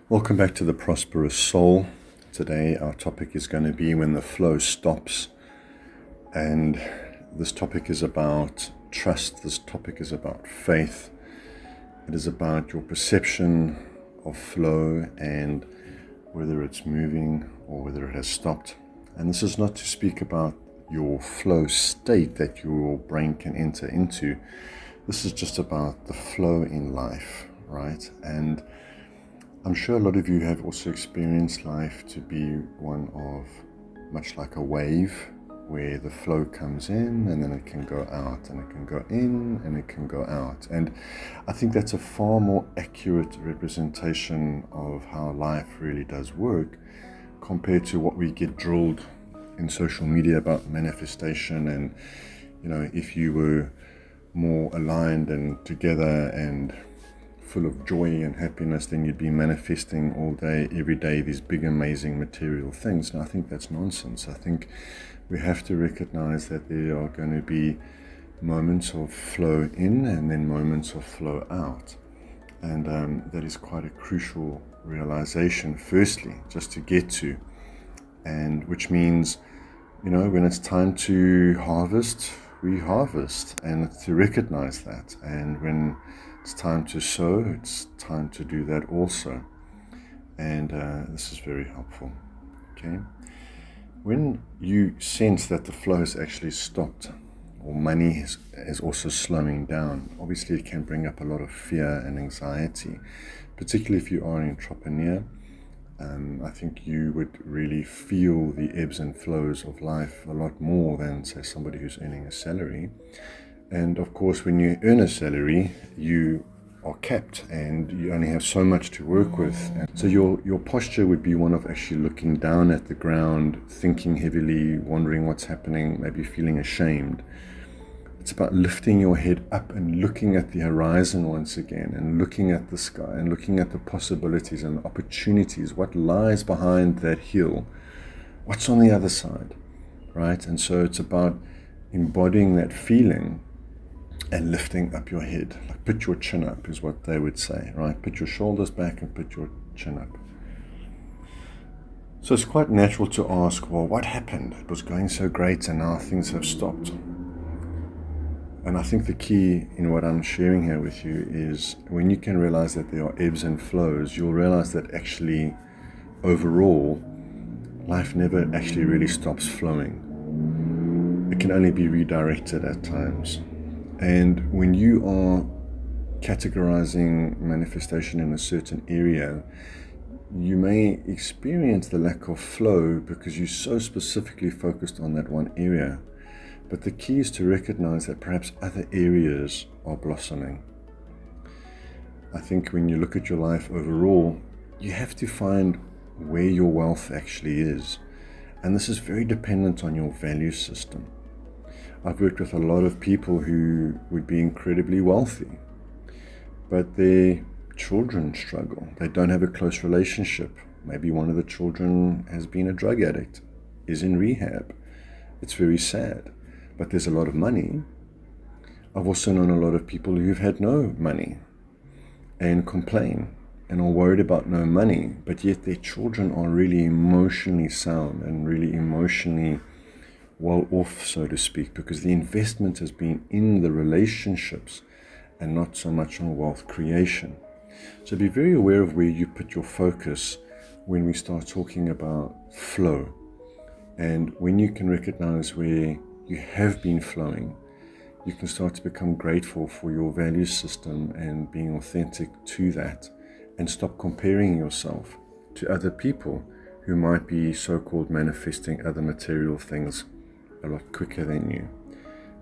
Welcome back to the Prosperous Soul. Today our topic is going to be when the flow stops, and this topic is about trust. This topic is about faith. It is about your perception of flow and whether it's moving or whether it has stopped. And this is not to speak about your flow state that your brain can enter into. This is just about the flow in life, right? And I'm sure a lot of you have also experienced life to be one of much like a wave, where the flow comes in and then it can go out, and it can go in and it can go out. And I think that's a far more accurate representation of how life really does work compared to what we get drilled in social media about manifestation. And if you were more aligned and together and full of joy and happiness, then you'd be manifesting all day, every day, these big, amazing material things. And I think that's nonsense. I think we have to recognize that there are going to be moments of flow in and then moments of flow out. And that is quite a crucial realization, firstly, just to get to. And which means, when it's time to harvest, we harvest, and to recognize that. And when it's time to sow, it's time to do that also. And this is very helpful. Okay. When you sense that the flow has actually stopped, or money is also slowing down, obviously it can bring up a lot of fear and anxiety, particularly if you are an entrepreneur. I think you would really feel the ebbs and flows of life a lot more than, say, somebody who's earning a salary. And of course, when you earn a salary, you are capped and you only have so much to work with. And so your posture would be one of actually looking down at the ground, thinking heavily, wondering what's happening, maybe feeling ashamed. It's about lifting your head up and looking at the horizon once again, and looking at the sky and looking at the possibilities and the opportunities, what lies behind that hill, what's on the other side, right? And so it's about embodying that feeling and lifting up your head. Like, put your chin up is what they would say, right? Put your shoulders back and put your chin up. So it's quite natural to ask, well, what happened? It was going so great and now things have stopped. And I think the key in what I'm sharing here with you is when you can realize that there are ebbs and flows, you'll realize that actually overall life never actually really stops flowing. It can only be redirected at times. And when you are categorizing manifestation in a certain area, you may experience the lack of flow because you're so specifically focused on that one area. But the key is to recognize that perhaps other areas are blossoming. I think when you look at your life overall, you have to find where your wealth actually is. And this is very dependent on your value system. I've worked with a lot of people who would be incredibly wealthy, but their children struggle. They don't have a close relationship. Maybe one of the children has been a drug addict, is in rehab. It's very sad, but there's a lot of money. I've also known a lot of people who've had no money and complain and are worried about no money, but yet their children are really emotionally sound and really emotionally well off, so to speak, because the investment has been in the relationships and not so much on wealth creation. So be very aware of where you put your focus when we start talking about flow. And when you can recognize where you have been flowing, you can start to become grateful for your value system and being authentic to that, and stop comparing yourself to other people who might be so-called manifesting other material things a lot quicker than you.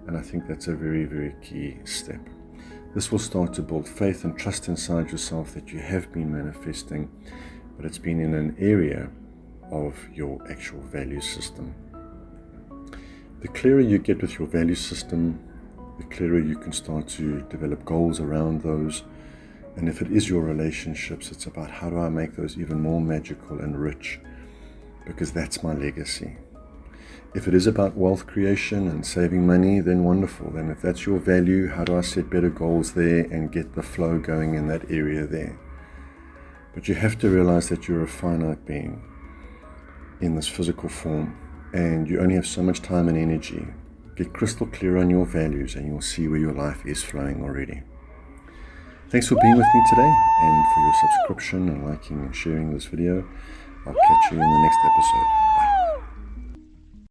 And I think that's a very, very key step. This will start to build faith and trust inside yourself that you have been manifesting, but it's been in an area of your actual value system. The clearer you get with your value system, the clearer you can start to develop goals around those. And if it is your relationships, it's about how do I make those even more magical and rich, because that's my legacy. If it is about wealth creation and saving money, then wonderful. Then if that's your value, how do I set better goals there and get the flow going in that area there? But you have to realize that you're a finite being in this physical form, and you only have so much time and energy. Get crystal clear on your values, and you'll see where your life is flowing already. Thanks for being with me today, and for your subscription and liking and sharing this video. I'll catch you in the next episode.